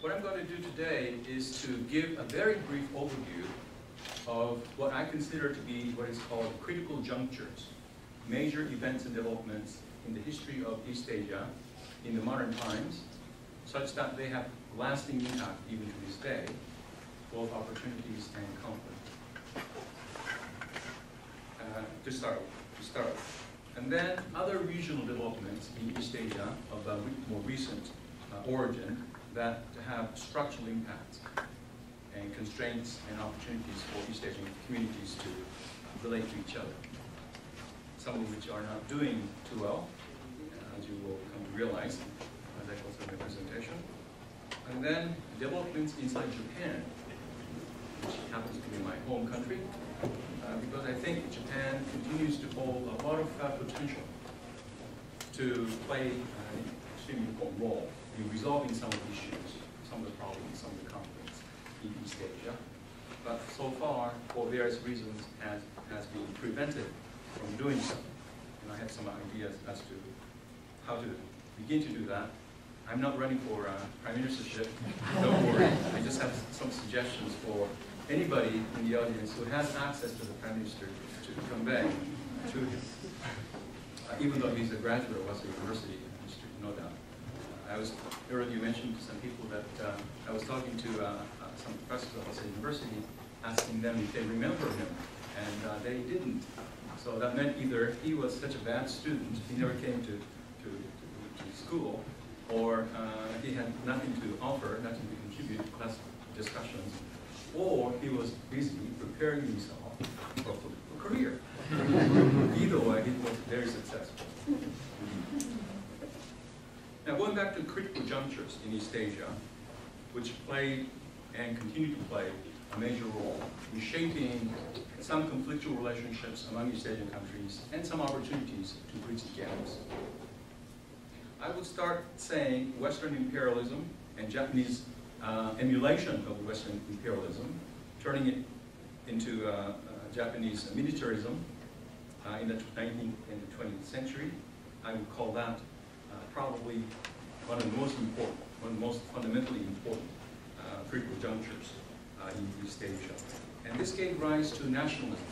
What I'm going to do today is to give a very brief overview of what I consider to be what is called critical junctures, major events and developments in the history of East Asia in the modern times, such that they have lasting impact even to this day, both opportunities and conflict. To start with. And then other regional developments in East Asia of a more recent origin that have structural impacts and constraints and opportunities for East Asian communities to relate to each other. Some of which are not doing too well, as you will come to realize as I go through my presentation. And then developments inside Japan, which happens to be my home country, because I think Japan continues to hold a lot of potential to play an extremely important role in resolving some of the issues, some of the problems, some of the conflicts in East Asia. But so far, for various reasons, has been prevented from doing so. And I have some ideas as to how to begin to do that. I'm not running for prime ministership, don't worry. I just have some suggestions for anybody in the audience who has access to the prime minister to convey to him. Even though he's a graduate of Waseda University, no doubt. Earlier you mentioned to some people that I was talking to some professors at Waseda University, asking them if they remember him, and they didn't. So that meant either he was such a bad student, he never came to school, or he had nothing to offer, nothing to contribute to class discussions, or he was busy preparing himself for a political career. Either way, he was very successful. Now, going back to critical junctures in East Asia, which played and continue to play a major role in shaping some conflictual relationships among East Asian countries and some opportunities to bridge the gaps. I would start saying Western imperialism and Japanese emulation of Western imperialism, turning it into Japanese militarism in the 19th and the 20th century. I would call that probably one of the most important, one of the most fundamentally important critical junctures in East Asia. And this gave rise to nationalism,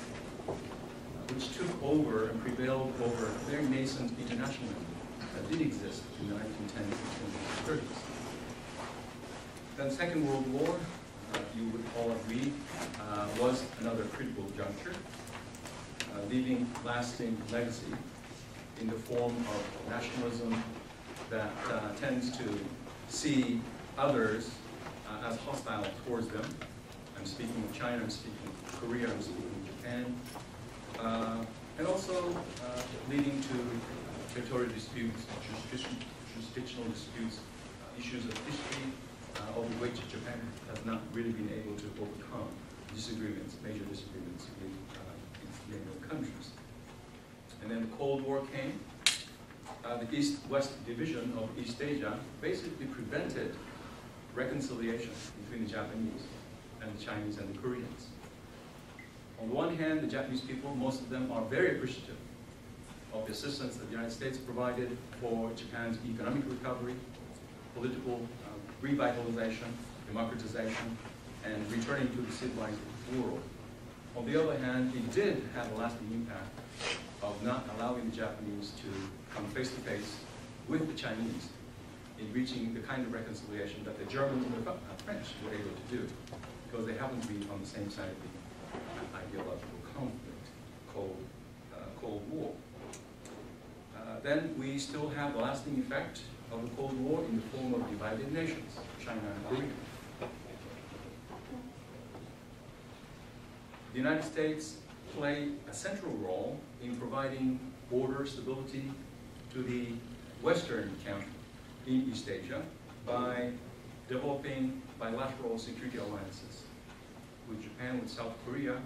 which took over and prevailed over very nascent internationalism that did exist in the 1910s and 1930s. Then the Second World War, you would all agree, was another critical juncture, leaving lasting legacy in the form of nationalism that tends to see others as hostile towards them. I'm speaking of China, I'm speaking of Korea, I'm speaking of Japan. And also leading to territorial disputes, jurisdictional disputes, issues of history, over which Japan has not really been able to overcome disagreements, major disagreements with its neighboring countries. And then the Cold War came. The East-West division of East Asia basically prevented reconciliation between the Japanese and the Chinese and the Koreans. On the one hand, the Japanese people, most of them are very appreciative of the assistance that the United States provided for Japan's economic recovery, political revitalization, democratization, and returning to the civilized world. On the other hand, it did have a lasting impact of not allowing the Japanese to come face to face with the Chinese in reaching the kind of reconciliation that the Germans and the French were able to do, because they happened to be on the same side of the ideological conflict, Cold War. Then we still have the lasting effect of the Cold War in the form of divided nations, China and Korea. The United States played a central role in providing border stability to the Western camp in East Asia by developing bilateral security alliances with Japan, with South Korea,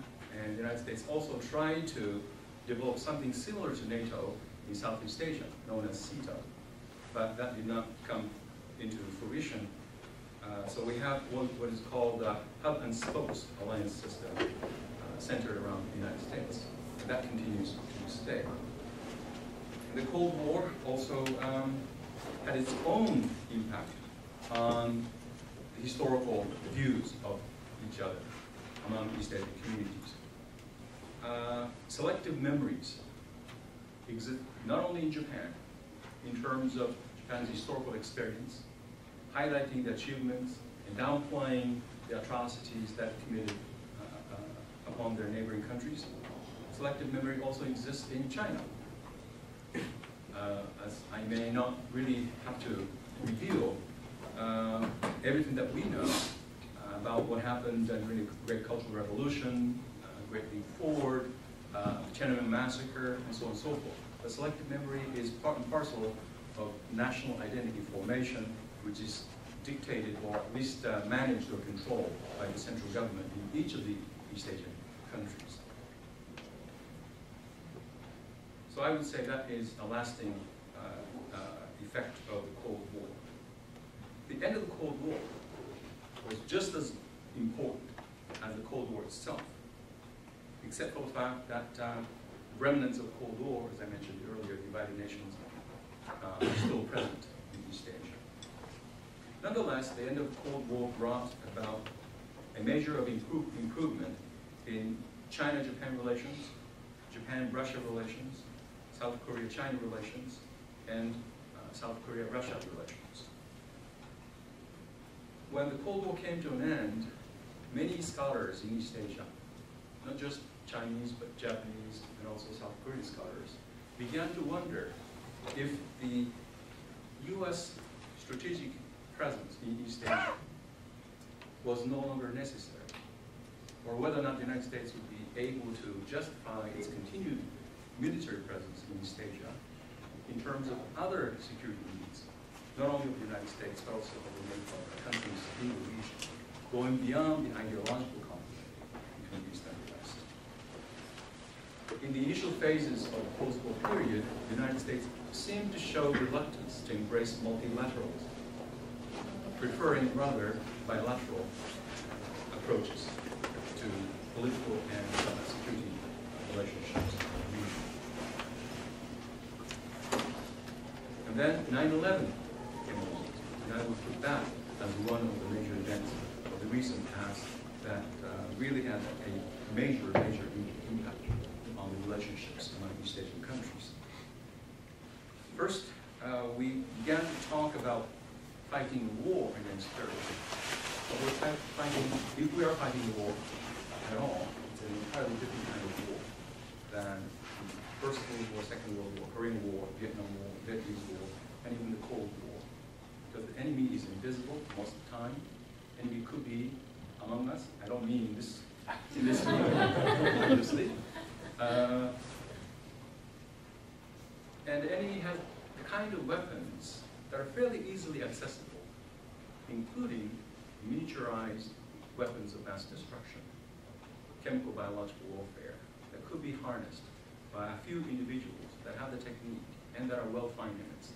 and the United States also tried to develop something similar to NATO in Southeast Asia, known as CETA, but that did not come into fruition. So we have what is called a hub and spokes alliance system centered around the United States. And that continues to this day. The Cold War also had its own impact on the historical views of each other among East Asian communities. Selective memories exist not only in Japan, in terms of Japan's historical experience, highlighting the achievements and downplaying the atrocities that committed upon their neighboring countries. Selective memory also exists in China. As I may not really have to reveal everything that we know about what happened during the Great Cultural Revolution, Great Leap Forward, Tiananmen Massacre, and so on and so forth. But selective memory is part and parcel of national identity formation, which is dictated or at least managed or controlled by the central government in each of the East Asian countries. So I would say that is a lasting effect of the Cold War. The end of the Cold War was just as important as the Cold War itself, except for the fact that remnants of the Cold War, as I mentioned earlier, the divided nations, are still present in East Asia. Nonetheless, the end of the Cold War brought about a measure of improvement in China-Japan relations, Japan-Russia relations, South Korea-China relations, and South Korea-Russia relations. When the Cold War came to an end, many scholars in East Asia, not just Chinese, but Japanese, and also South Korean scholars, began to wonder if the U.S. strategic presence in East Asia was no longer necessary, or whether or not the United States would be able to justify its continued military presence in East Asia in terms of other security needs, not only of the United States, but also of the NATO countries in the region, going beyond the ideological conflict between East and West. In the initial phases of the post-war period, the United States seemed to show reluctance to embrace multilateralism, preferring rather bilateral approaches to political and security relationships in the region. And then 9/11 came along, and I would put that as one of the major events of the recent past that really had a major impact on the relationships among East Asian countries. First, we began to talk about fighting war against terrorism. But if we are fighting a war at all, it's an entirely different kind of war than the First World War, Second World War, Korean War, Vietnam War, Vietnamese War, and even the Cold War. Because the enemy is invisible most of the time. Enemy could be among us. I don't mean in this way, obviously. And the enemy has the kind of weapons that are fairly easily accessible, including miniaturized weapons of mass destruction, chemical biological warfare that could be harnessed by a few individuals that have the technique and that are well financed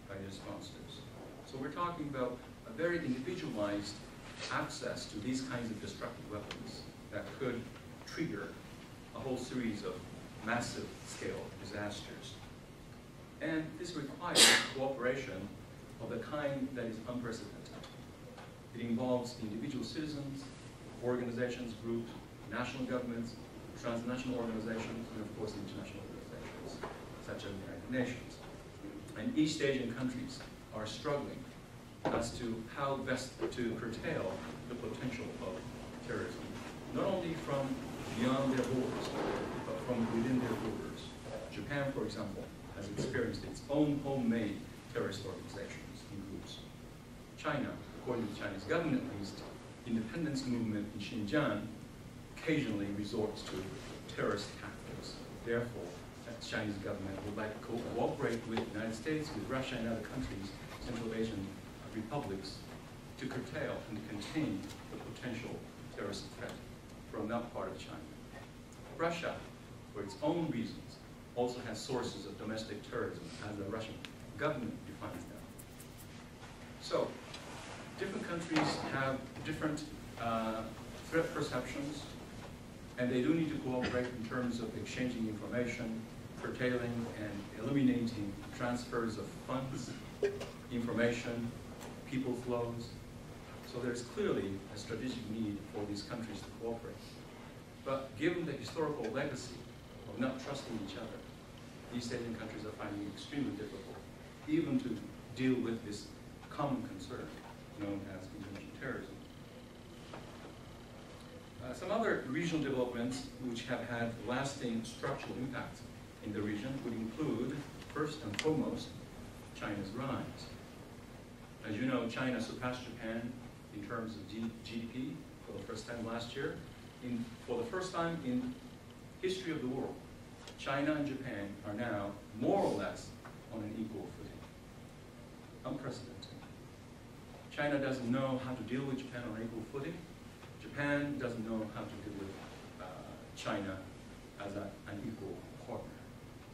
by their sponsors. So we're talking about a very individualized access to these kinds of destructive weapons that could trigger a whole series of massive scale disasters. And this requires cooperation of the kind that is unprecedented. It involves individual citizens, organizations, groups, national governments, transnational organizations, and of course international organizations, such as the United Nations. And East Asian countries are struggling as to how best to curtail the potential of terrorism, not only from beyond their borders, but from within their borders. Japan, for example, has experienced its own homemade terrorist organizations and groups. China, according to the Chinese government at least, independence movement in Xinjiang occasionally resorts to terrorist tactics. Therefore, the Chinese government would like to cooperate with the United States, with Russia and other countries, Central Asian republics, to curtail and contain the potential terrorist threat from that part of China. Russia, for its own reasons, also has sources of domestic terrorism, as the Russian government defines them. So, different countries have different threat perceptions, and they do need to cooperate in terms of exchanging information, curtailing and eliminating transfers of funds, information, people flows. So there's clearly a strategic need for these countries to cooperate. But given the historical legacy of not trusting each other, East Asian countries are finding it extremely difficult even to deal with this common concern known as international terrorism. Some other regional developments which have had lasting structural impact in the region would include, first and foremost, China's rise. As you know, China surpassed Japan in terms of GDP for the first time last year. For the first time in history of the world, China and Japan are now more or less on an equal footing. Unprecedented. China doesn't know how to deal with Japan on an equal footing. Japan doesn't know how to deal with China as an equal partner.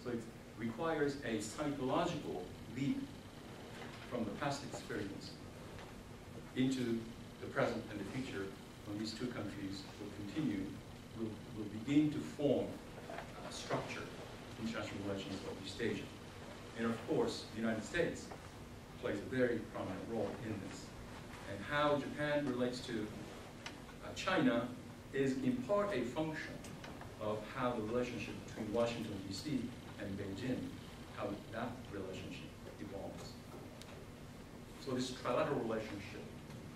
So it requires a psychological leap from the past experience into the present and the future when these two countries will begin to form a structure international relations of East Asia. And of course, the United States plays a very prominent role in this. And how Japan relates to China is in part a function of how the relationship between Washington, D.C. and Beijing, how that relationship evolves. So this trilateral relationship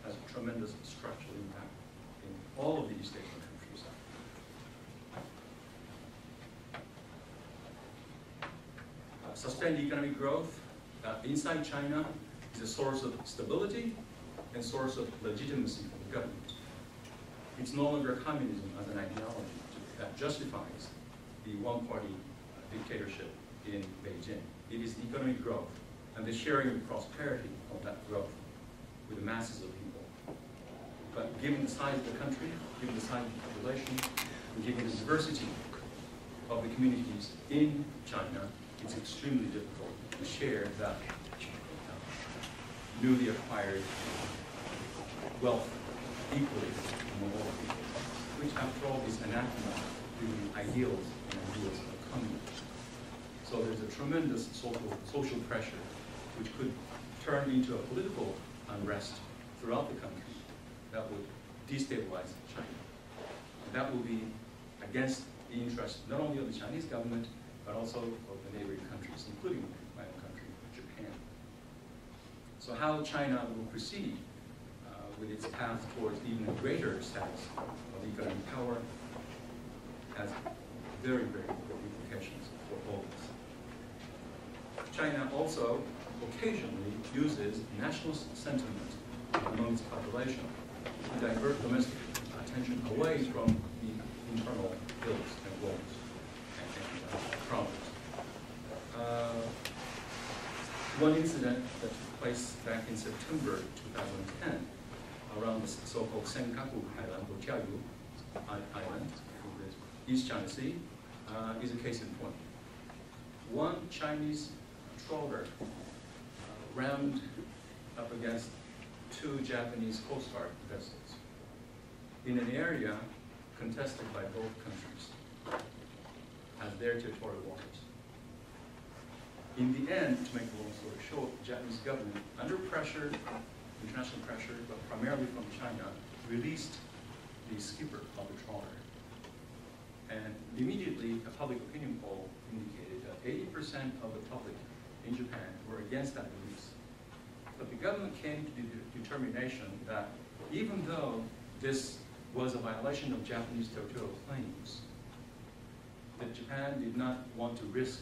has a tremendous structural impact in all of the East Asian countries. Sustained economic growth inside China is a source of stability and source of legitimacy for the government. It's no longer communism as an ideology that justifies the one-party dictatorship in Beijing. It is economic growth and the sharing of prosperity of that growth with the masses of people. But given the size of the country, given the size of the population, and given the diversity of the communities in China, it's extremely difficult to share that newly acquired wealth equally among all people, which after all is anathema to the ideals and ideals of communism. So there's a tremendous social pressure which could turn into a political unrest throughout the country that would destabilize China. And that will be against the interest not only of the Chinese government, but also of the neighboring countries, including my own country, Japan. So how China will proceed with its path towards even a greater status of economic power has very, very important implications for all of us. China also occasionally uses nationalist sentiment among its population to divert domestic attention away from the internal ills and woes and problems. One incident that took place back in September 2010 around the so-called Senkaku Island, or Jiayu Island, in the East China Sea, is a case in point. One Chinese trawler rammed up against two Japanese Coast Guard vessels in an area contested by both countries as their territorial waters. In the end, to make a long story short, the Japanese government, under pressure, international pressure, but primarily from China, released the skipper of the trawler. And immediately, a public opinion poll indicated that 80% of the public in Japan were against that release. But the government came to the determination that even though this was a violation of Japanese territorial claims, that Japan did not want to risk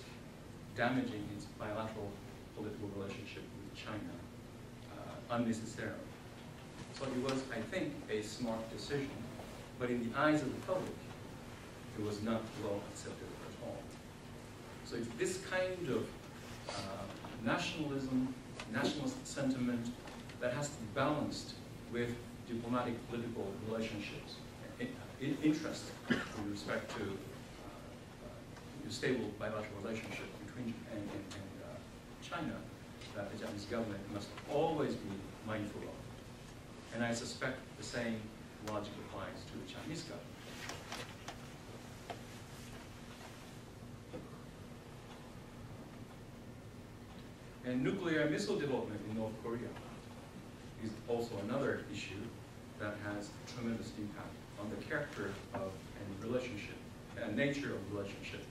damaging its bilateral political relationship with China unnecessarily. So it was, I think, a smart decision, but in the eyes of the public, it was not well accepted at all. So it's this kind of nationalism, nationalist sentiment that has to be balanced with diplomatic political relationships, interest with respect to stable bilateral relationship between Japan and China, that the Japanese government must always be mindful of. And I suspect the same logic applies to the Chinese government. And nuclear missile development in North Korea is also another issue that has tremendous impact on the character of and relationship and nature of relationship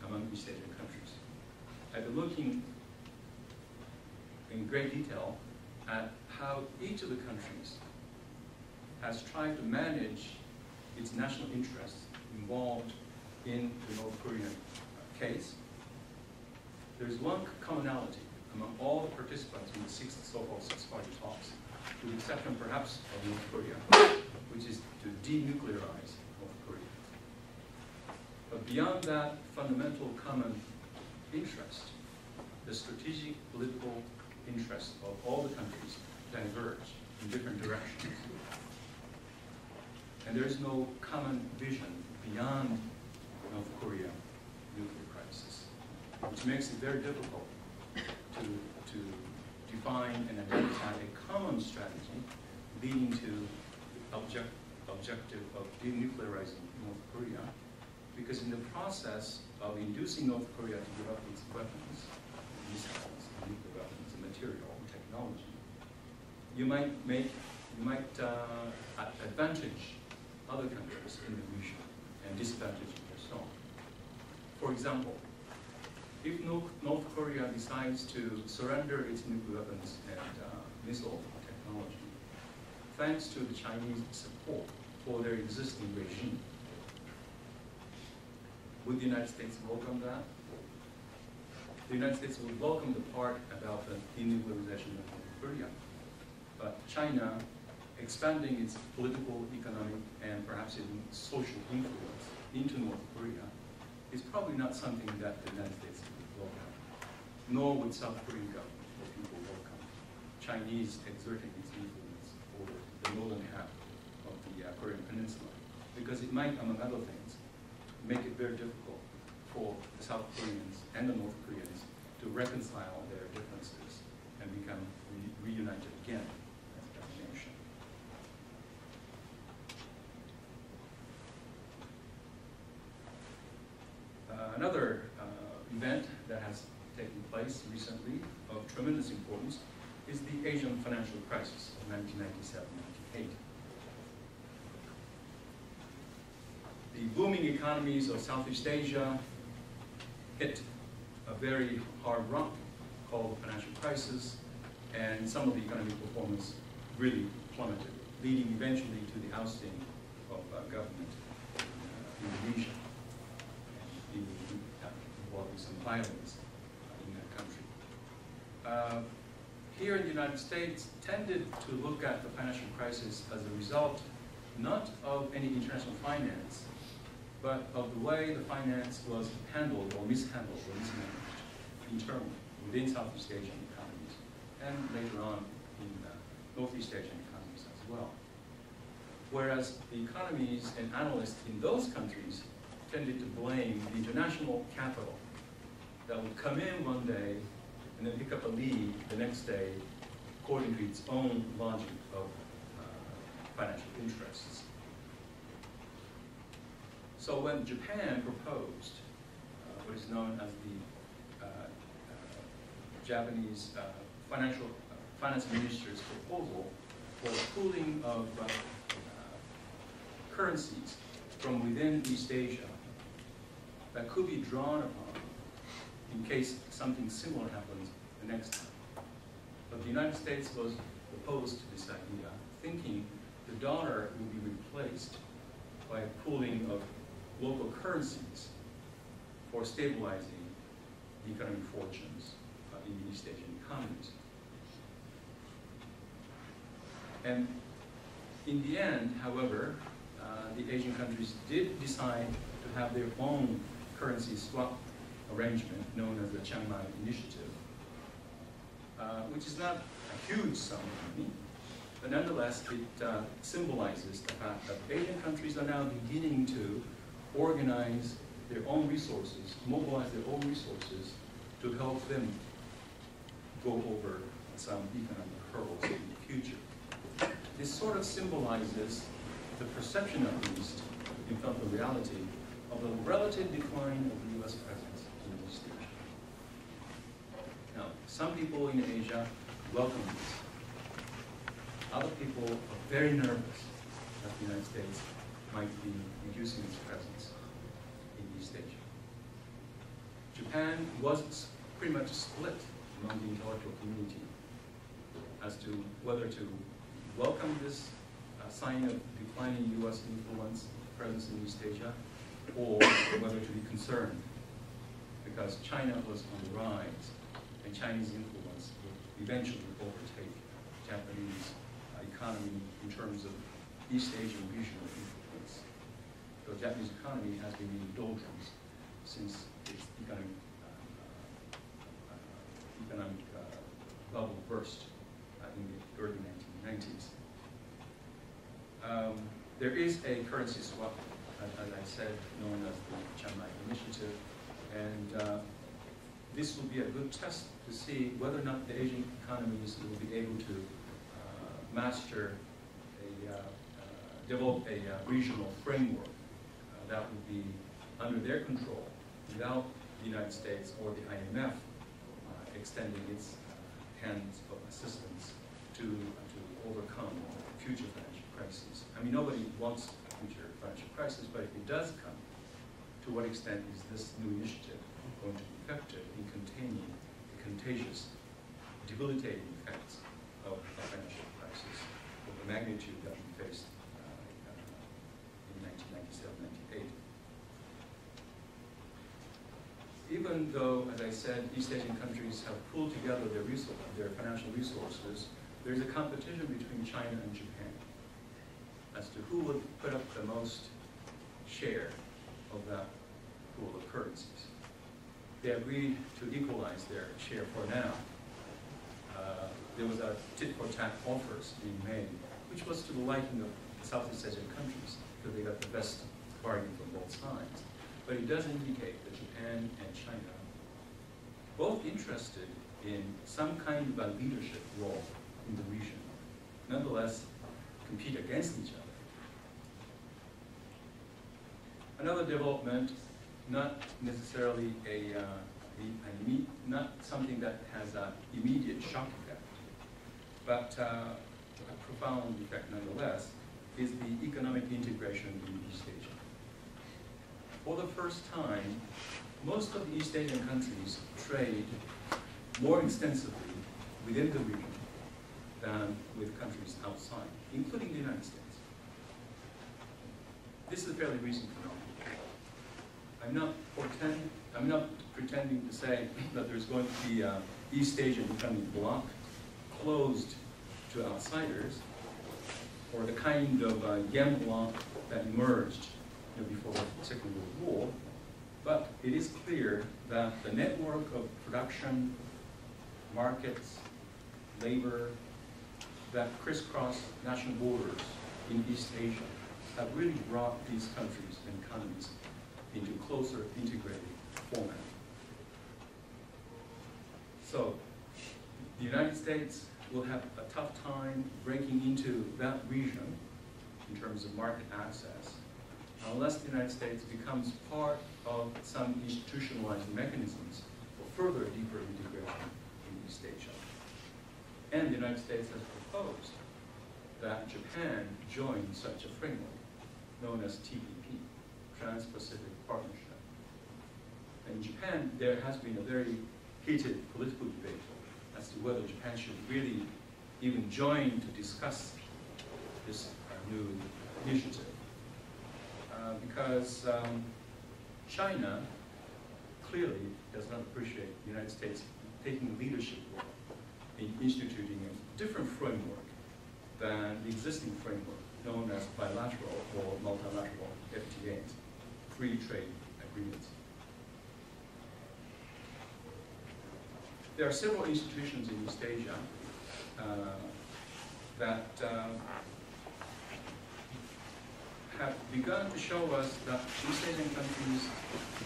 among East Asian countries. I've been looking in great detail at how each of the countries has tried to manage its national interests involved in the North Korean case. There's one commonality among all the participants in the so-called six-party talks, with the exception perhaps of North Korea, which is to denuclearize North Korea. But beyond that fundamental common interest, the strategic political interests of all the countries diverge in different directions. And there is no common vision beyond North Korea nuclear crisis, which makes it very difficult to define and identify a common strategy leading to the objective of denuclearizing North Korea, because in the process of inducing North Korea to give up its weapons, missiles, nuclear weapons, and material and technology, you might advantage other countries in the region and disadvantage yourself. For example, if North Korea decides to surrender its nuclear weapons and missile technology, thanks to the Chinese support for their existing regime, would the United States welcome that? The United States would welcome the part about the denuclearization of North Korea. But China expanding its political, economic, and perhaps even social influence into North Korea is probably not something that the United States would welcome, nor would South Korean government or people welcome Chinese exerting its influence over the northern half of the Korean Peninsula, because it might, among other things, make it very difficult for the South Koreans and the North Koreans to reconcile their differences and become reunited again as a nation. Another event that has taken place recently of tremendous importance is the Asian financial crisis of 1997-98. The booming economies of Southeast Asia hit a very hard rock called the financial crisis, and some of the economic performance really plummeted, leading eventually to the ousting of government in the region, and involving some violence in that country. Here in the United States, tended to look at the financial crisis as a result not of any international finance, but of the way the finance was handled or mishandled or mismanaged internally within Southeast Asian economies, and later on in Northeast Asian economies as well. Whereas the economies and analysts in those countries tended to blame the international capital that would come in one day and then pick up a lead the next day according to its own logic of financial interests. So when Japan proposed what is known as the Japanese finance minister's proposal for pooling of currencies from within East Asia that could be drawn upon in case something similar happens the next time. But the United States was opposed to this idea, thinking the dollar would be replaced by a pooling of local currencies for stabilizing the economic fortunes in the East Asian economies. And in the end, however, the Asian countries did decide to have their own currency swap arrangement known as the Chiang Mai Initiative, which is not a huge sum of money, but nonetheless it symbolizes the fact that Asian countries are now beginning to organize their own resources, mobilize their own resources to help them go over some economic hurdles in the future. This sort of symbolizes the perception, at least, in front of the reality, of the relative decline of the U.S. presence in East Asia. Now, some people in Asia welcome this. other people are very nervous that the United States might be reducing its presence in East Asia. Japan was pretty much split among the intellectual community as to whether to welcome this sign of declining U.S. influence, presence in East Asia, or whether to be concerned, because China was on the rise, and Chinese influence would eventually overtake Japanese economy in terms of East Asian regional influence. The Japanese economy has been in doldrums since its economic bubble burst in the early 1990s. There is a currency swap, as I said, known as the Chiang Mai Initiative, and this will be a good test to see whether or not the Asian economies will be able to develop a regional framework that would be under their control without the United States or the IMF extending its hands of assistance to overcome future financial crises. I mean, nobody wants a future financial crisis, but if it does come, to what extent is this new initiative going to be effective in containing the contagious, debilitating effects of a financial crisis of the magnitude that we faced in 1997-98. Even though, as I said, East Asian countries have pulled together their financial resources, there's a competition between China and Japan as to who would put up the most share of that pool of currencies. They agreed to equalize their share for now. There was a tit-for-tat offers being made, which was to the liking of the Southeast Asian countries, because they got the best bargain from both sides. But it does indicate that Japan and China, both interested in some kind of a leadership role in the region, nonetheless compete against each other. Another development, not necessarily not something that has an immediate shock effect, but a profound effect nonetheless, is the economic integration in East Asia. For the first time, most of the East Asian countries trade more extensively within the region than with countries outside, including the United States. This is a fairly recent phenomenon. I'm not pretending to say that there's going to be an East Asian economic bloc closed to outsiders, or the kind of Yen bloc that emerged before the Second World War, but it is clear that the network of production, markets, labor that crisscross national borders in East Asia have really brought these countries and economies into closer integrated format. So the United States will have a tough time breaking into that region in terms of market access unless the United States becomes part of some institutionalized mechanisms for further deeper integration in East Asia. And the United States has proposed that Japan join such a framework known as TPP, Trans-Pacific Partnership. In Japan, there has been a very heated political debate as to whether Japan should really even join to discuss this new initiative. Because China clearly does not appreciate the United States taking a leadership role in instituting a different framework than the existing framework known as bilateral or multilateral FTAs, free trade agreements. There are several institutions in East Asia that have begun to show us that East Asian countries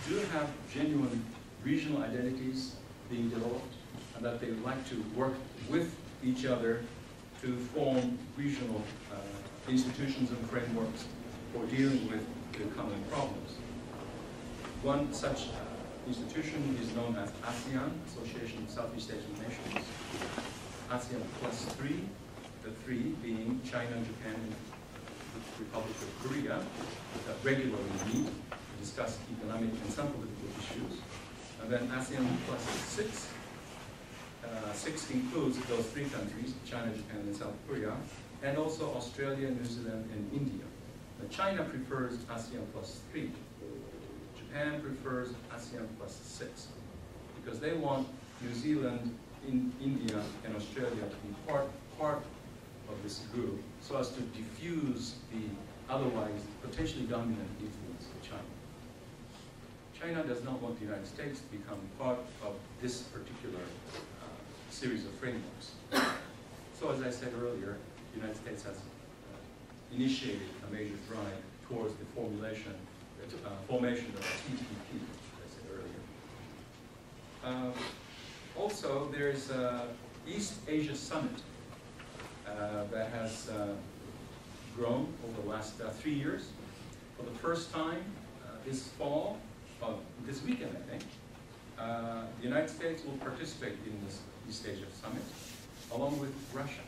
do have genuine regional identities being developed, and that they would like to work with each other to form regional institutions and frameworks for dealing with the common problems. One such institution is known as ASEAN, Association of Southeast Asian Nations, ASEAN +3, the three being China, Japan, and the Republic of Korea, that regularly meet to discuss economic and some political issues. And then ASEAN plus 6. 6 includes those three countries, China, Japan, and South Korea, and also Australia, New Zealand, and India. Now, China prefers ASEAN plus 3. Japan prefers ASEAN plus 6, because they want New Zealand, India, and Australia to be part of this group, so as to diffuse the otherwise potentially dominant influence of China. China does not want the United States to become part of this particular series of frameworks. So as I said earlier, the United States has initiated a major drive towards the formation of a TPP, as I said earlier. Also, there's an East Asia Summit that has grown over the last 3 years. For the first time this fall, this weekend I think, the United States will participate in this East Asia Summit, along with Russia.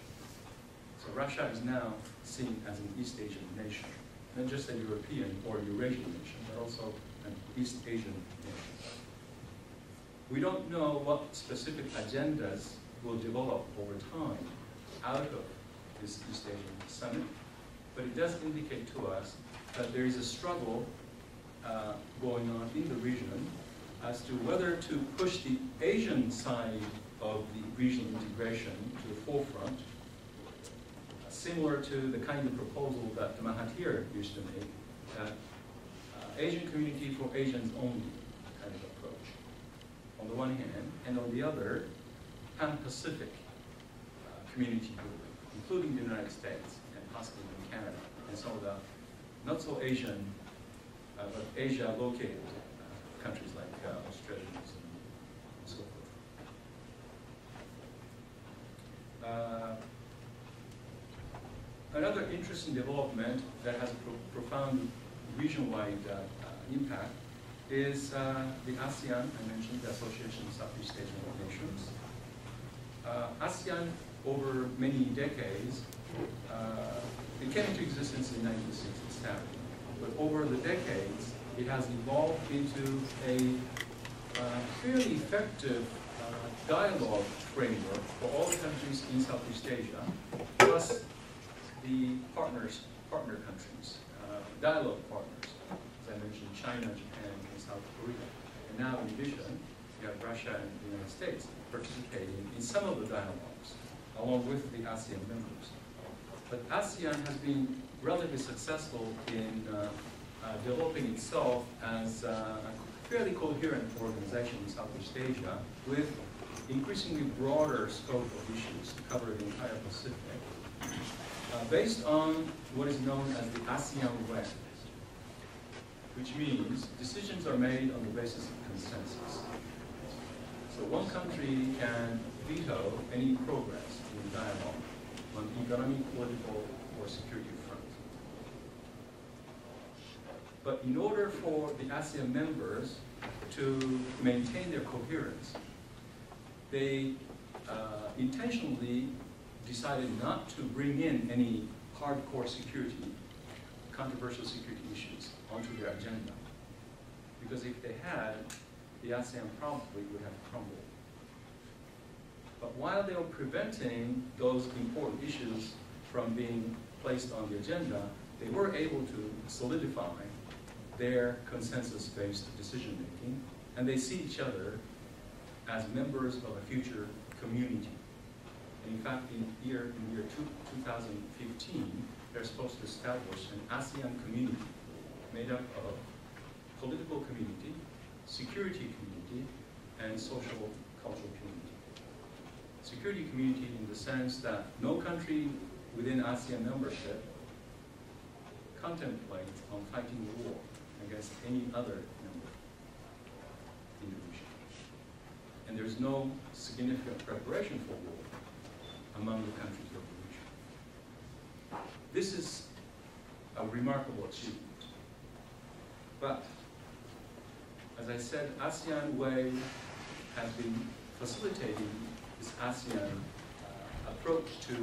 So Russia is now seen as an East Asian nation, not just a European or Eurasian nation, but also an East Asian nation. We don't know what specific agendas will develop over time out of this East Asian Summit, but it does indicate to us that there is a struggle going on in the region as to whether to push the Asian side of the regional integration to the forefront, similar to the kind of proposal that Mahathir used to make, that Asian community for Asians only kind of approach, on the one hand, and on the other, Pan-Pacific community group, including the United States and possibly in Canada, and some of the not so Asian, but Asia located countries like Australia and so forth. Another interesting development that has a profound region-wide impact is the ASEAN, I mentioned, the Association of Southeast Asian Nations. ASEAN, over many decades, it came into existence in 1967, but over the decades, it has evolved into a fairly effective dialogue framework for all the countries in Southeast Asia, plus the partner countries, dialogue partners, as I mentioned, China, Japan, and South Korea. And now, in addition, you have Russia and the United States participating in some of the dialogues, along with the ASEAN members. But ASEAN has been relatively successful in developing itself as a fairly coherent organization in Southeast Asia with increasingly broader scope of issues to cover the entire Pacific, based on what is known as the ASEAN way, which means decisions are made on the basis of consensus. So one country can veto any progress in dialogue on economic, political, or security front. But in order for the ASEAN members to maintain their coherence, they intentionally decided not to bring in any hardcore security, controversial security issues onto their agenda. Because if they had, the ASEAN probably would have crumbled. But while they were preventing those important issues from being placed on the agenda, they were able to solidify their consensus-based decision-making, and they see each other as members of a future community. And in fact, in the year 2015, they're supposed to establish an ASEAN community made up of political community, security community, and social cultural community. Security community in the sense that no country within ASEAN membership contemplates on fighting war against any other member in the region. And there's no significant preparation for war among the countries of the region. This is a remarkable achievement. But, as I said, ASEAN Way has been facilitating this ASEAN approach to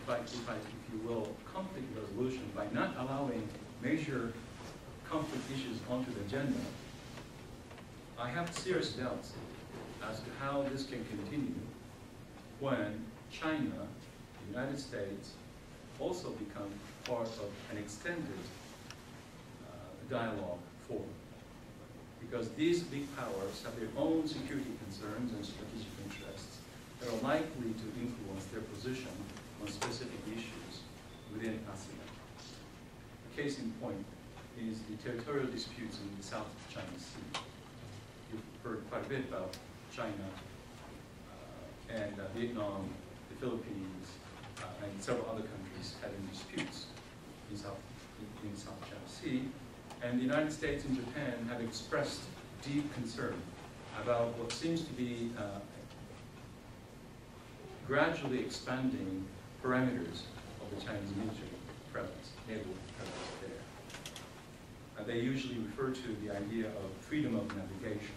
if you will, conflict resolution by not allowing major conflict issues onto the agenda, I have serious doubts as to how this can continue when China, the United States, also become part of an extended dialogue forum. Because these big powers have their own security concerns and strategic interests that are likely to influence their position on specific issues within ASEAN. A case in point is the territorial disputes in the South China Sea. You've heard quite a bit about China and Vietnam, the Philippines, and several other countries having disputes in South China Sea. And the United States and Japan have expressed deep concern about what seems to be gradually expanding parameters of the Chinese military presence, naval presence there. They usually refer to the idea of freedom of navigation.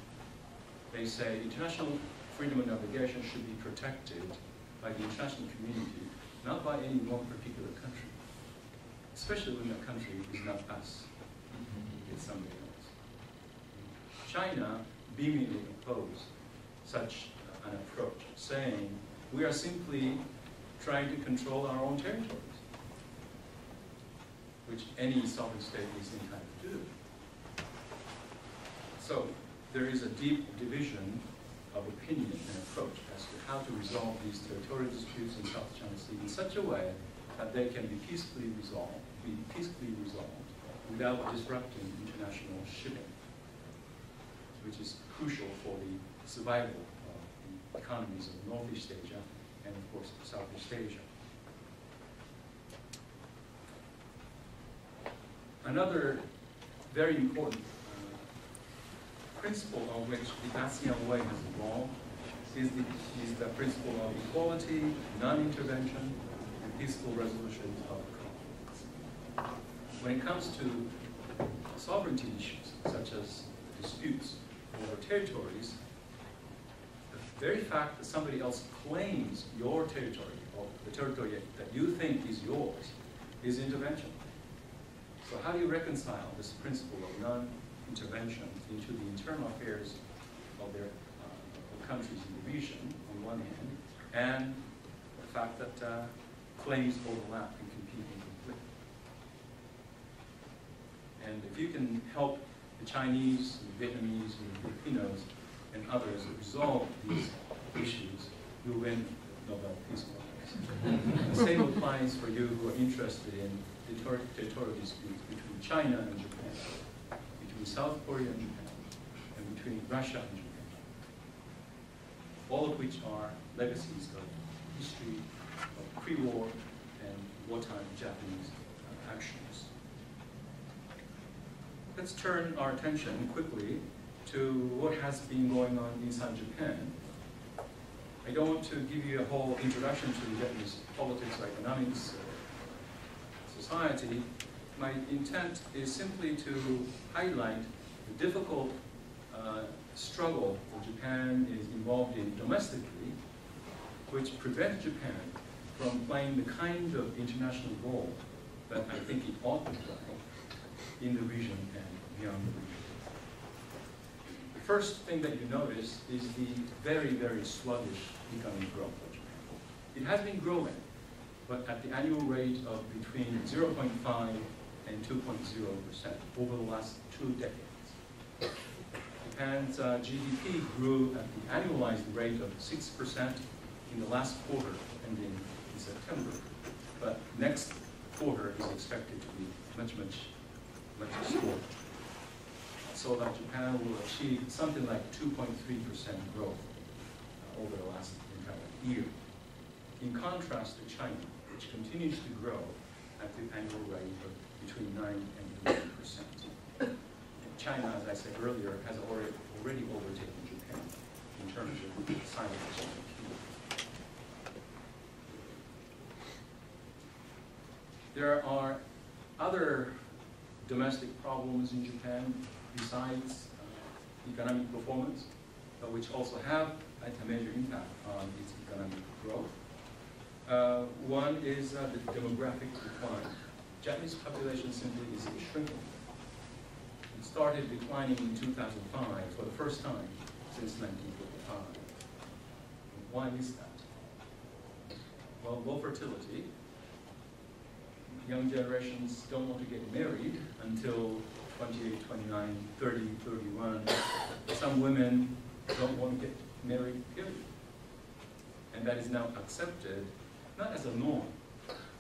They say international freedom of navigation should be protected by the international community, not by any one particular country, especially when that country is not us. It's somebody else. China vehemently opposed such an approach, saying we are simply trying to control our own territories, which any sovereign state is entitled to do. So there is a deep division of opinion and approach as to how to resolve these territorial disputes in South China Sea in such a way that they can be peacefully resolved without disrupting international shipping, which is crucial for the survival of the economies of Northeast Asia and, of course, Southeast Asia. Another very important principle on which the ASEAN way has evolved is the principle of equality, non-intervention, and peaceful resolution of conflicts. When it comes to sovereignty issues, such as disputes over territories, the very fact that somebody else claims your territory, or the territory that you think is yours, is intervention. So how do you reconcile this principle of non-intervention into the internal affairs of their countries in the region, on one hand, and the fact that claims overlap and compete in conflict? And if you can help the Chinese, the Vietnamese, the Filipinos, and others resolve these issues, you'll win Nobel Peace Prize. The same applies for you who are interested in territorial disputes between China and Japan, between South Korea and Japan, and between Russia and Japan, all of which are legacies of history of pre-war and wartime Japanese actions. Let's turn our attention quickly to what has been going on inside Japan. I don't want to give you a whole introduction to Japanese politics or economics or society. My intent is simply to highlight the difficult struggle that Japan is involved in domestically, which prevents Japan from playing the kind of international role that I think it ought to play in the region and beyond the region. The first thing that you notice is the very, very sluggish economic growth of Japan. It has been growing, but at the annual rate of between 0.5 and 2.0% over the last 2 decades. Japan's GDP grew at the annualized rate of 6% in the last quarter, ending in September. But next quarter is expected to be much slower. So that Japan will achieve something like 2.3% growth over the last entire year. In contrast to China, which continues to grow at the annual rate of between 9 and 11%. China, as I said earlier, has already overtaken Japan in terms of the size of GDP. There are other domestic problems in Japan besides economic performance, but which also have a major impact on its economic growth. One is the demographic decline. Japanese population simply is shrinking. It started declining in 2005 for the first time since 1945. Why is that? Well, low fertility. Young generations don't want to get married until 28, 29, 30, 31. Some women don't want to get married, period. And that is now accepted, not as a norm,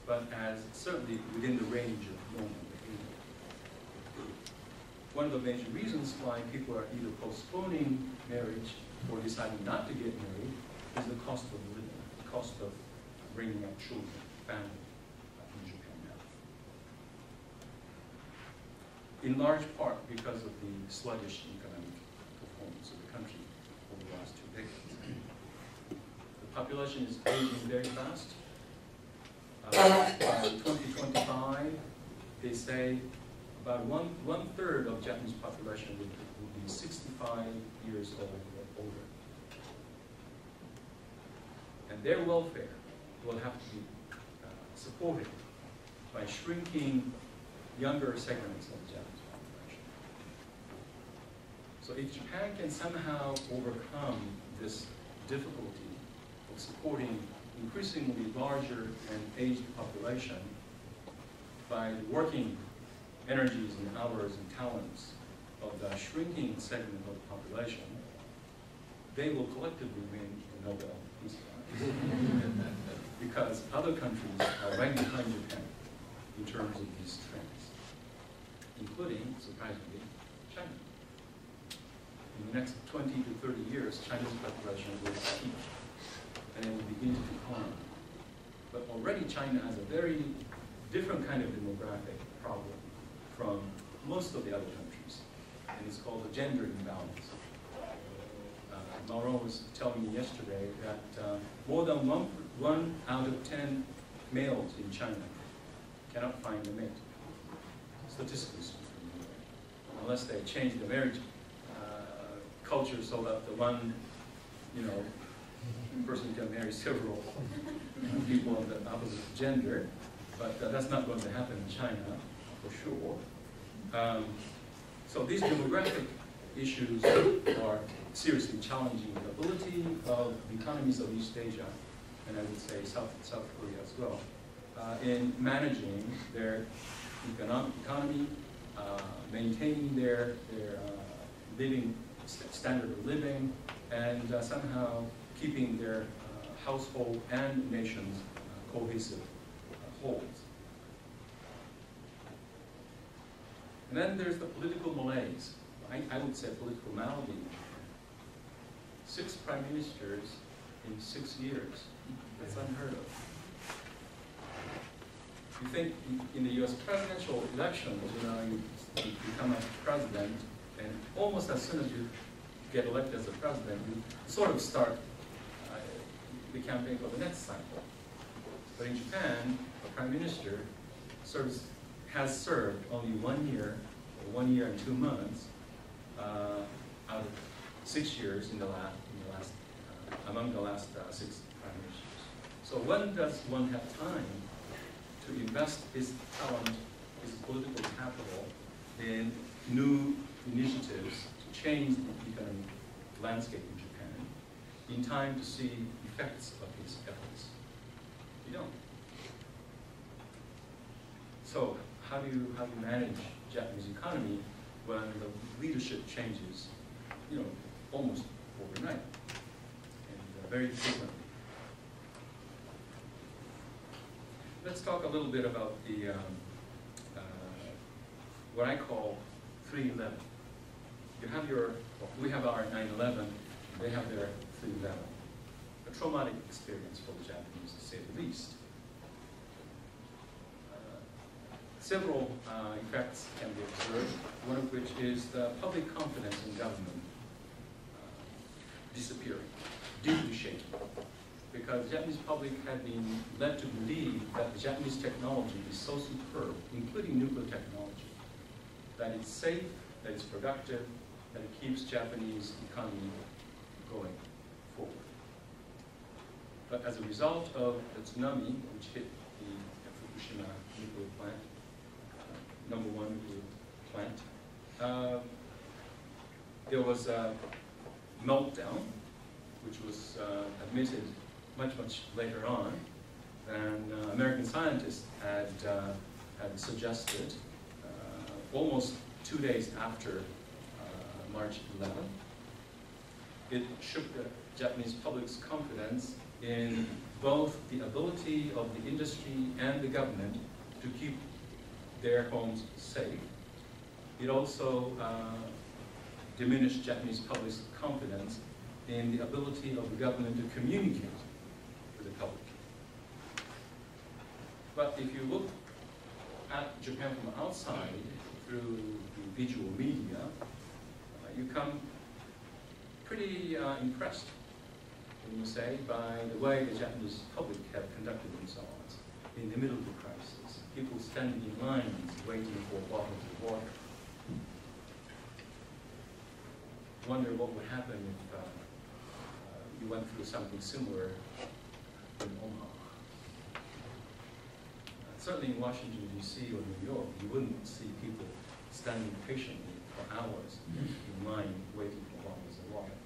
but as certainly within the range of normal behavior. One of the major reasons why people are either postponing marriage or deciding not to get married is the cost of living, the cost of bringing up children, family in Japan now. In large part because of the sluggish economic performance of the country over the last 2 decades. The population is aging very fast. By 2025, they say about one third of Japanese population will be 65 years old or older. And their welfare will have to be supported by shrinking younger segments of the Japanese population. So if Japan can somehow overcome this difficulty of supporting increasingly larger and aged population by working energies and hours and talents of the shrinking segment of the population, they will collectively win the Nobel Peace Prize. Because other countries are right behind Japan in terms of these trends, including, surprisingly, China. In the next 20 to 30 years, China's population will peak and it will begin to decline. But already China has a very different kind of demographic problem from most of the other countries, and it's called the gender imbalance. Mauro was telling me yesterday that more than one out of 10 males in China cannot find a mate, statistically speaking, unless they change the marriage culture so that the one, person can marry several people of the opposite gender, but that's not going to happen in China, for sure. So these demographic issues are seriously challenging the ability of the economies of East Asia, and I would say South Korea as well, in managing their economy, maintaining their living standard of living, and somehow keeping their household and nation's cohesive wholes. And then there's the political malaise. I would say political malady. 6 prime ministers in 6 years. That's unheard of. You think in the US presidential elections, you become a president, and almost as soon as you get elected as a president, you sort of start the campaign for the next cycle. But in Japan, a prime minister has served only 1 year, or 1 year and 2 months, out of 6 years among the last 6 prime ministers. So when does one have time to invest his talent, his political capital, in new initiatives to change the economic landscape in Japan, in time to see effects of his efforts? You don't. So how do you manage Japanese economy when the leadership changes, almost overnight and very frequently? Let's talk a little bit about the what I call 3/11. We have our 9/11. They have their 3/11. A traumatic experience for the Japanese, to say the least. Several effects can be observed, one of which is the public confidence in government disappearing, deeply shaken, because the Japanese public had been led to believe that the Japanese technology is so superb, including nuclear technology, that it's safe, that it's productive, that it keeps Japanese economy going forward. But as a result of the tsunami, which hit the Fukushima nuclear plant, #1 nuclear plant, there was a meltdown, which was admitted much, much later on, and American scientists had suggested almost 2 days after March 11th. It shook the Japanese public's confidence in both the ability of the industry and the government to keep their homes safe. It also diminished Japanese public's confidence in the ability of the government to communicate with the public. But if you look at Japan from outside through the visual media, you come pretty impressed, when you say, by the way the Japanese public have conducted themselves in the middle of the crisis. People standing in lines waiting for bottles of water. Wonder what would happen if you went through something similar in Omaha. Certainly in Washington, D.C. or New York, you wouldn't see people standing patiently for hours in line waiting for bottles of water.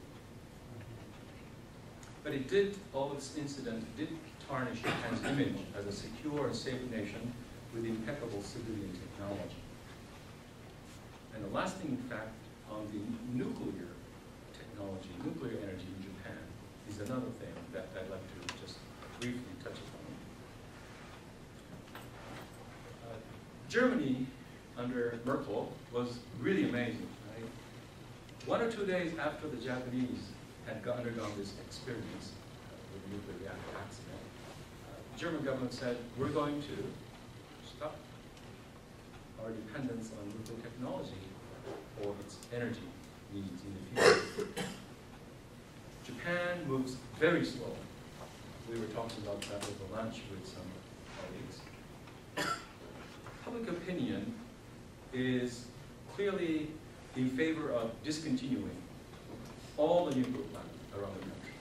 But it did, all this incident did tarnish Japan's image as a secure and safe nation with impeccable civilian technology. And the lasting effect on the nuclear technology, nuclear energy in Japan, is another thing that I'd like to just briefly touch upon. Germany, under Merkel, was really amazing, right? 1 or 2 days after the Japanese had undergone this experience with the nuclear reactor accident, the German government said, we're going to stop our dependence on nuclear technology for its energy needs in the future. Japan moves very slow. We were talking about that over lunch with some colleagues. Public opinion is clearly in favor of discontinuing all the nuclear plants around the country.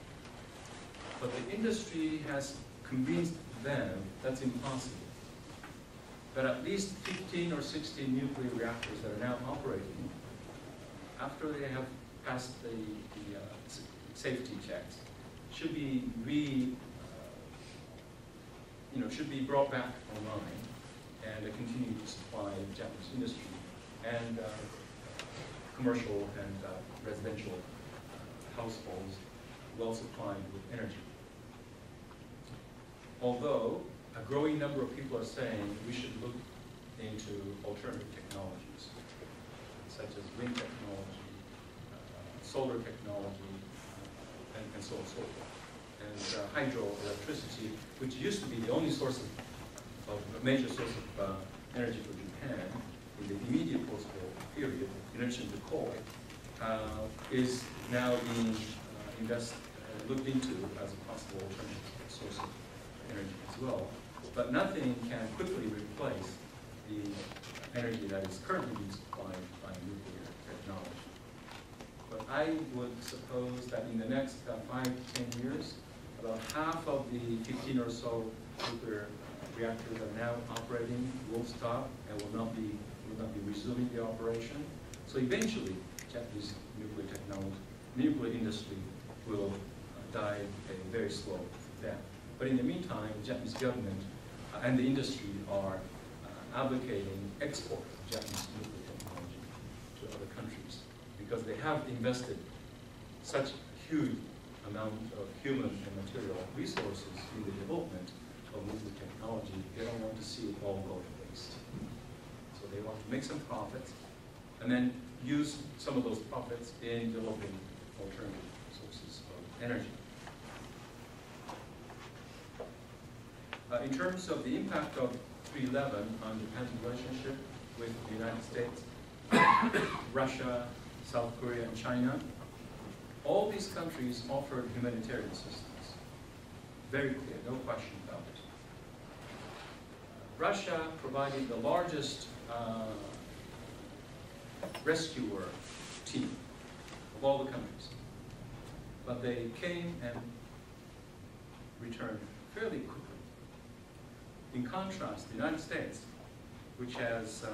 But the industry has convinced them that's impossible. That at least 15 or 16 nuclear reactors that are now operating, after they have passed the safety checks, should be should be brought back online and continue to supply Japanese industry and commercial and residential households well supplied with energy. Although a growing number of people are saying we should look into alternative technologies, such as wind technology, solar technology, and so on and so forth. And hydroelectricity, which used to be the only source of a major source of energy for Japan in the immediate post-war period, in addition to coal, is now being looked into as a possible alternative source of energy as well. But nothing can quickly replace the energy that is currently being supplied by nuclear technology. But I would suppose that in the next 5 to 10 years, about half of the 15 or so nuclear reactors that are now operating will stop and will not be resuming the operation. So eventually, Japanese nuclear industry will die a very slow death. But in the meantime, the Japanese government and the industry are advocating export of Japanese nuclear technology to other countries because they have invested such huge amount of human and material resources in the development of nuclear technology. They don't want to see it all go to waste. So they want to make some profits and then use some of those profits in developing alternative sources of energy. In terms of the impact of 3/11 on Japan's relationship with the United States, Russia, South Korea, and China, all these countries offered humanitarian assistance. Very clear, no question about it. Russia provided the largest rescuer team of all the countries. But they came and returned fairly quickly. In contrast, the United States, which has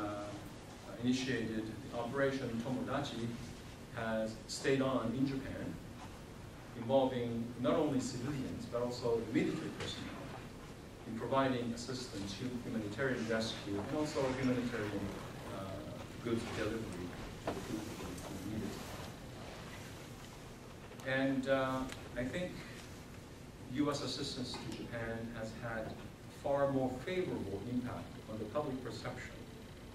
initiated the Operation Tomodachi, has stayed on in Japan, involving not only civilians, but also military personnel in providing assistance, humanitarian rescue, and also humanitarian goods delivery to people who need it. And I think U.S. assistance to Japan has had far more favorable impact on the public perception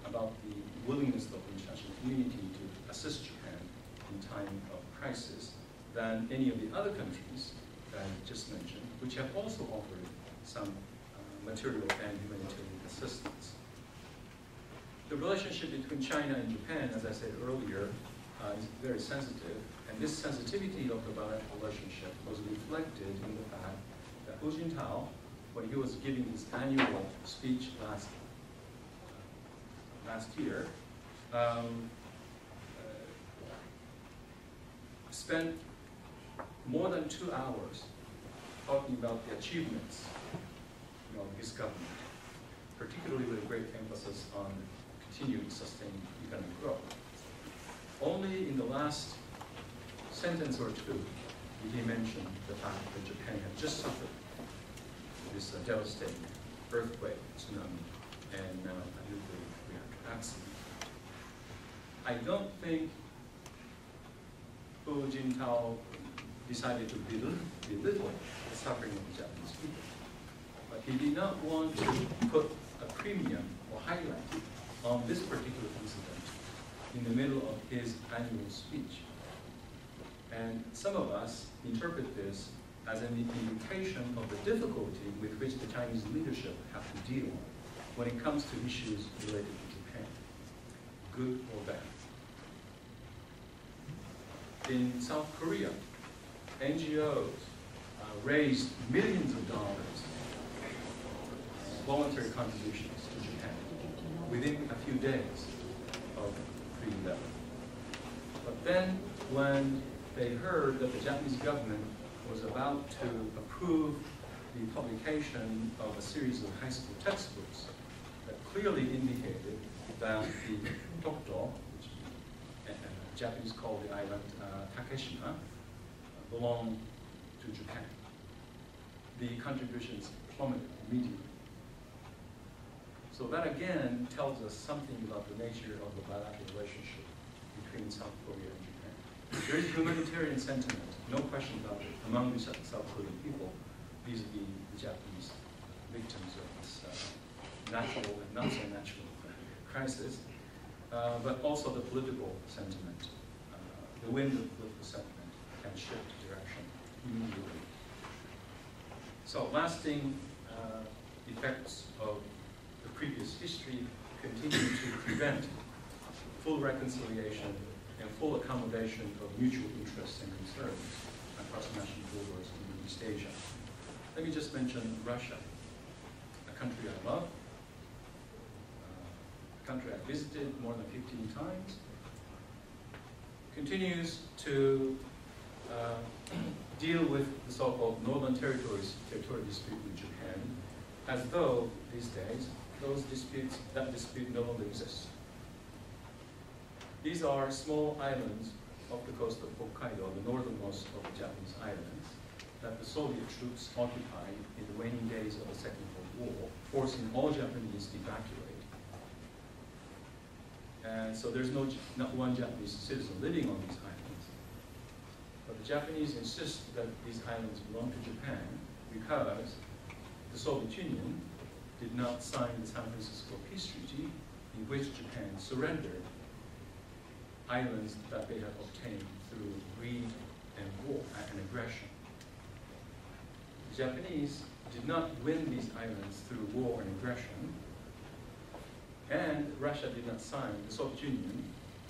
about the willingness of the international community to assist Japan in time of crisis than any of the other countries that I just mentioned, which have also offered some material and humanitarian assistance. The relationship between China and Japan, as I said earlier, is very sensitive, and this sensitivity of the bilateral relationship was reflected in the fact that Hu Jintao, when he was giving his annual speech last year, spent more than 2 hours talking about the achievements of his government, particularly with a great emphasis on continued sustained economic growth. Only in the last sentence or two did he mention the fact that Japan had just suffered this devastating earthquake, tsunami, and now a nuclear reactor accident. I don't think Hu Jintao decided to belittle the suffering of the Japanese people, but he did not want to put a premium or highlight on this particular incident in the middle of his annual speech. And some of us interpret this as an indication of the difficulty with which the Chinese leadership have to deal when it comes to issues related to Japan, good or bad. In South Korea, NGOs raised millions of dollars, voluntary contributions to Japan within a few days of 3/11. But then when they heard that the Japanese government was about to approve the publication of a series of high school textbooks that clearly indicated that the Tokto, which Japanese call the island Takeshima, belonged to Japan, the contributions plummeted immediately. So that again tells us something about the nature of the bilateral relationship between South Korea and Japan. There is humanitarian sentiment, no question about it, among the South Korean people vis-a-vis the Japanese victims of this natural and not so natural crisis, but also the political sentiment. The wind of political sentiment can shift direction immediately. So lasting effects of the previous history continue to prevent full reconciliation and full accommodation of mutual interests and concerns across national borders in East Asia. Let me just mention Russia, a country I love, a country I visited more than 15 times, continues to deal with the so-called Northern territory dispute with Japan as though these days that dispute no longer exists. These are small islands off the coast of Hokkaido, the northernmost of the Japanese islands, that the Soviet troops occupied in the waning days of the Second World War, forcing all Japanese to evacuate. And so there's not one Japanese citizen living on these islands. But the Japanese insist that these islands belong to Japan because the Soviet Union did not sign the San Francisco Peace Treaty, in which Japan surrendered islands that they had obtained through greed and war and aggression. The Japanese did not win these islands through war and aggression, and Russia did not sign, the Soviet Union,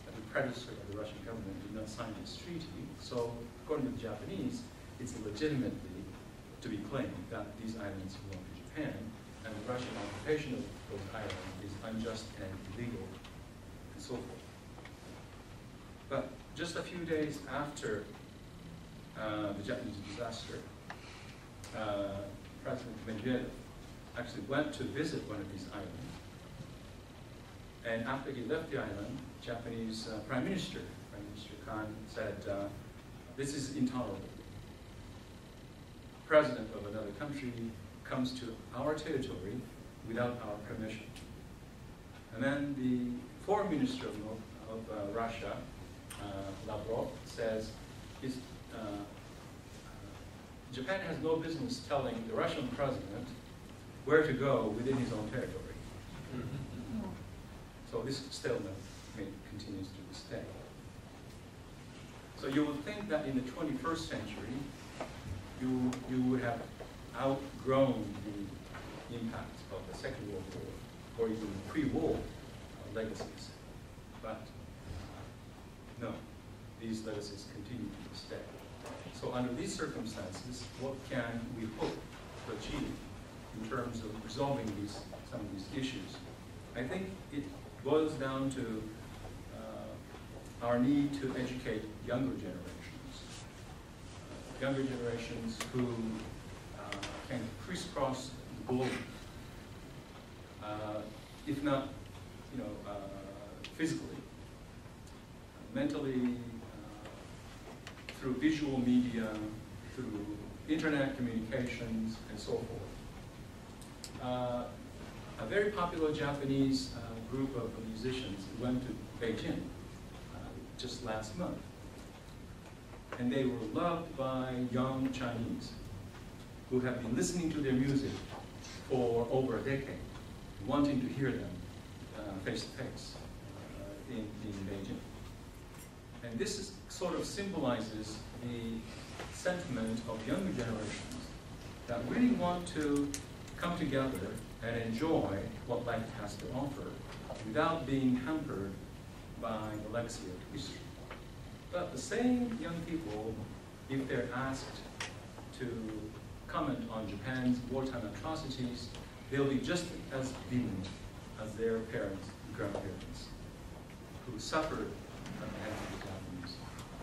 the predecessor of the Russian government, did not sign this treaty. So according to the Japanese, it's legitimately to be claimed that these islands belong to Japan, and the Russian occupation of those islands is unjust and illegal, and so forth. But just a few days after the Japanese disaster, President Medvedev actually went to visit one of these islands. And after he left the island, Japanese Prime Minister Khan said, this is intolerable. President of another country comes to our territory without our permission. And then the foreign minister of Russia, Lavrov, says, Japan has no business telling the Russian president where to go within his own territory. So this stalemate continues to this day. So you would think that in the 21st century, you would have outgrown the impact of the Second World War, or even pre-war legacies. But no, these legacies continue to this day. So under these circumstances, what can we hope to achieve in terms of resolving some of these issues? I think it boils down to our need to educate younger generations who can crisscross the globe, if not, physically, mentally, through visual media, through internet communications, and so forth. A very popular Japanese group of musicians went to Beijing just last month. And they were loved by young Chinese who have been listening to their music for over a decade, wanting to hear them face to face in Beijing. And this sort of symbolizes the sentiment of younger generations that really want to come together and enjoy what life has to offer without being hampered by the legacy of history. But the same young people, if they're asked to comment on Japan's wartime atrocities, they'll be just as vehement as their parents and grandparents who suffered at the hands of the Japanese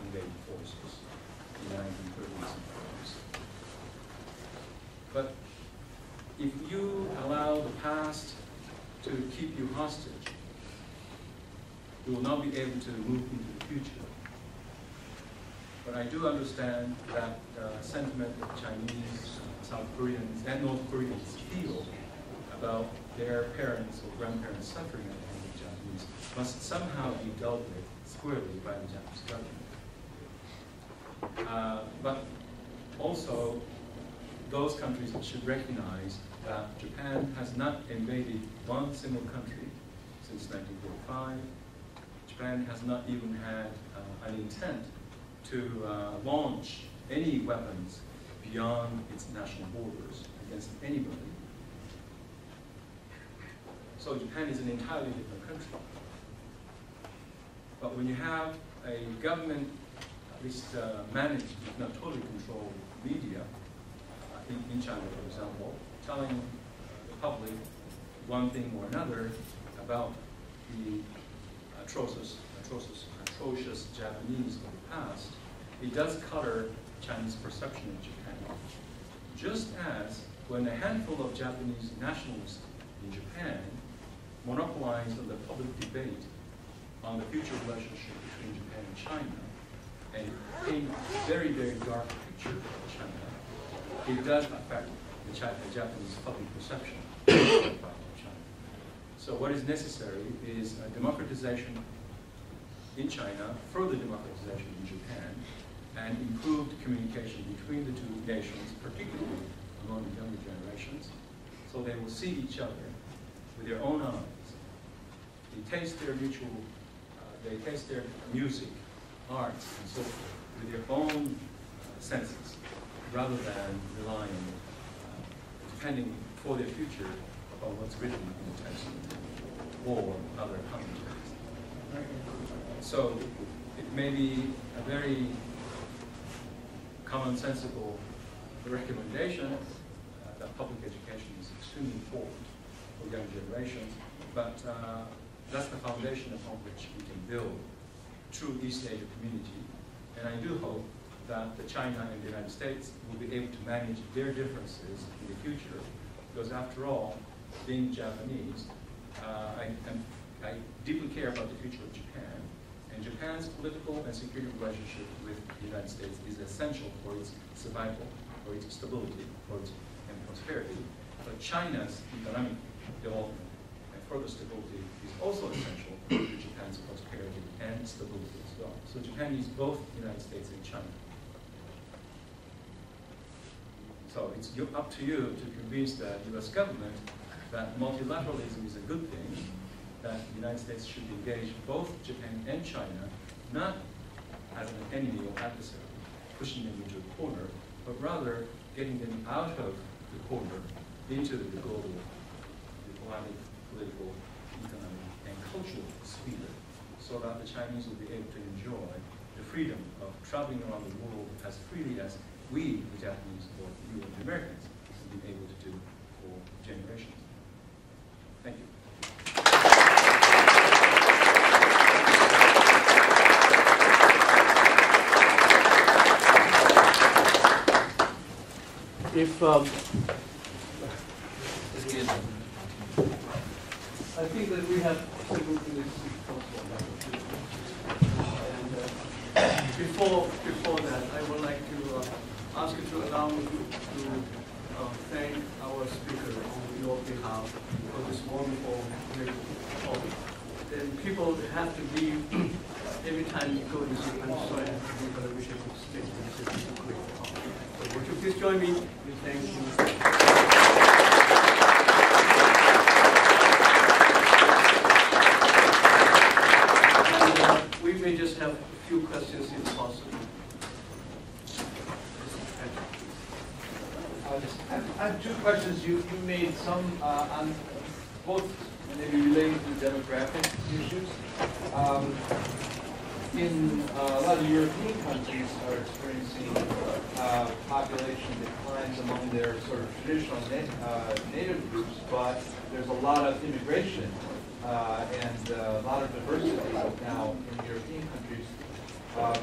invading forces in the 1930s and 40s. But if you allow the past to keep you hostage, you will not be able to move into the future. But I do understand that sentiment that Chinese, South Koreans, and North Koreans feel about their parents or grandparents suffering at the hands of the Japanese must somehow be dealt with squarely by the Japanese government. But also, those countries should recognize that Japan has not invaded one single country since 1945. Japan has not even had an intent to launch any weapons beyond its national borders against anybody. So Japan is an entirely different country. But when you have a government, at least managed, if not totally controlled, media, in China, for example, telling the public one thing or another about the atrocious Japanese of the past, it does color Chinese perception of Japan. Just as when a handful of Japanese nationalists in Japan monopolized the public debate on the future relationship between Japan and China, and paint a very, very dark picture of China, it does affect the Japanese public perception of China. So what is necessary is a democratization in China, further democratization in Japan, and improved communication between the two nations, particularly among the younger generations, so they will see each other with their own eyes. They taste their music, arts, and so forth, with their own senses, rather than relying, depending for their future upon what's written in the text or other commentaries. So it may be a very commonsensical recommendation that public education is extremely important for young generations, but that's the foundation upon which we can build true East Asia community. And I do hope that China and the United States will be able to manage their differences in the future. Because after all, being Japanese, I deeply care about the future of Japan. And Japan's political and security relationship with the United States is essential for its survival, for its stability, for its prosperity. But China's economic development and further stability is also essential to Japan's prosperity and stability as well. So Japan needs both the United States and China. So it's up to you to convince the US government that multilateralism is a good thing, that the United States should engage both Japan and China, not as an enemy or adversary, pushing them into a corner, but rather getting them out of the corner into the global diplomatic, political, economic, and cultural sphere, so that the Chinese will be able to enjoy the freedom of traveling around the world as freely as we, the Japanese, or you, the Americans, have been able to do for generations. Thank you. I think that we have several things and before that, I would like to ask you to allow me to thank our speaker on your behalf for this wonderful talk. And people have to leave every time you go to this. I'm sorry, but I wish I could stay to this quick talk. So would you please join me in thanking you. We may just have a few questions if possible. I have two questions. You made some on both maybe relating to demographic issues. In a lot of European countries are experiencing population declines among their sort of traditional native groups, but there's a lot of immigration and a lot of diversity now in European countries.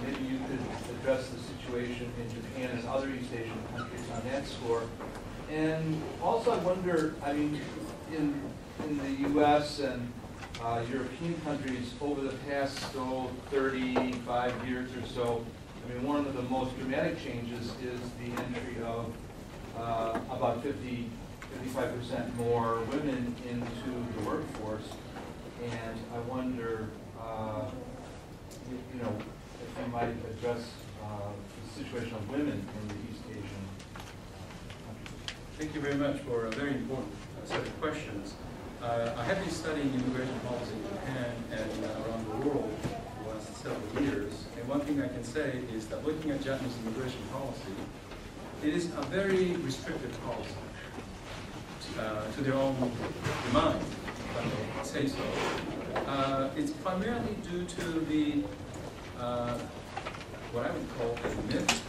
Maybe you could address the situation in Japan and other East Asian countries on that score. And also I wonder, I mean, in the U.S. and European countries over the past 35 years or so, I mean, one of the most dramatic changes is the entry of about 55% more women into the workforce. And I wonder, you know, if you might address the situation of women in the East Asian countries. Thank you very much for a very important set of questions. I have been studying immigration policy in Japan and around the world for the last several years. And one thing I can say is that looking at Japanese immigration policy, it is a very restrictive policy to their own mind, if I may say so. It's primarily due to the what I would call a myth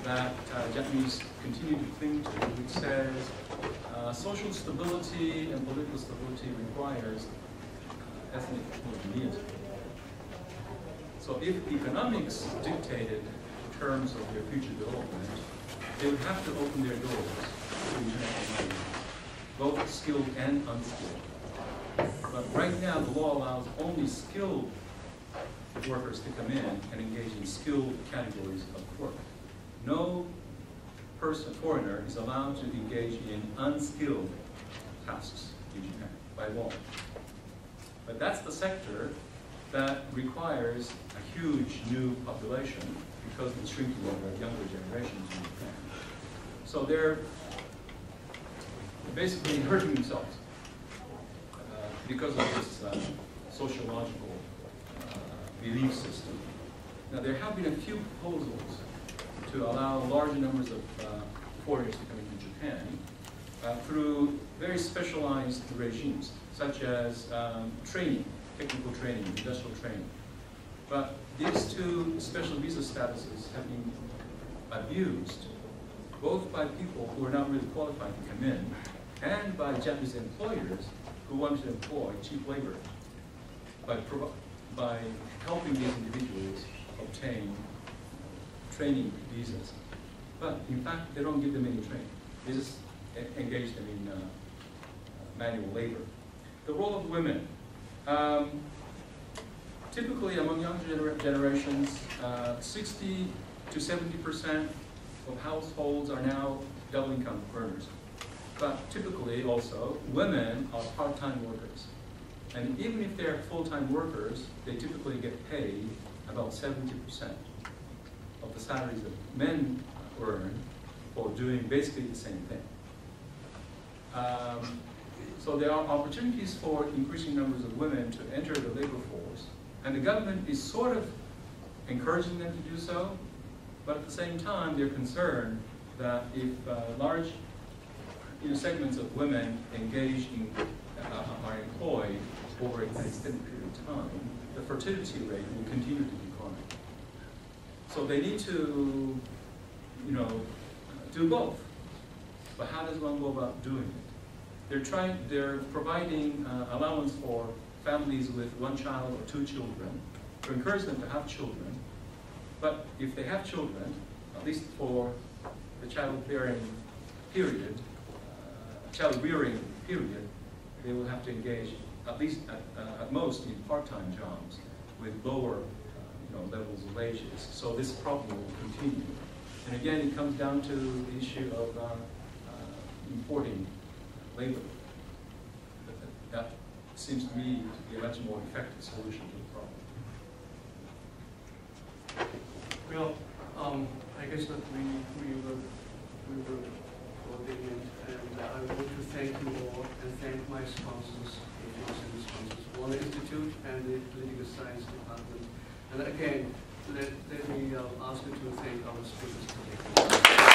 that Japanese continue to cling to, which says social stability and political stability requires ethnic homogeneity. So if economics dictated the terms of their future development, they would have to open their doors to international migrants, both skilled and unskilled. But right now, the law allows only skilled workers to come in and engage in skilled categories of work. No foreigner is allowed to engage in unskilled tasks in Japan by law. But that's the sector that requires a huge new population because of the shrinking of the younger generations in Japan. So they're basically hurting themselves because of this sociological belief system. Now there have been a few proposals to allow larger numbers of foreigners to come into Japan through very specialized regimes, such as training, technical training, industrial training. But these two special visa statuses have been abused, both by people who are not really qualified to come in, and by Japanese employers who want to employ cheap labor by helping these individuals obtain training visas. But in fact, they don't give them any training. They just engage them in manual labor. The role of women. Typically, among younger generations, 60 to 70% of households are now double income earners. But typically, also, women are part-time workers. And even if they're full-time workers, they typically get paid about 70% of the salaries that men earn for doing basically the same thing. So there are opportunities for increasing numbers of women to enter the labor force, and the government is sort of encouraging them to do so, but at the same time they're concerned that if large segments of women engaged in, are employed over an extended period of time, the fertility rate will continue to decline. So they need to, do both. But how does one go about doing it? They're providing allowance for families with one child or two children to encourage them to have children. But if they have children, at least for the childbearing period, they will have to engage at least at most in part-time jobs with lower levels of wages. So this problem will continue. And again, it comes down to the issue of importing labor. That seems to me to be a much more effective solution to the problem. Well, I guess that we were coordinating, and I want to thank you all and thank my sponsors, One Institute and the Political Science Department. And again, let me ask you to thank our speakers today.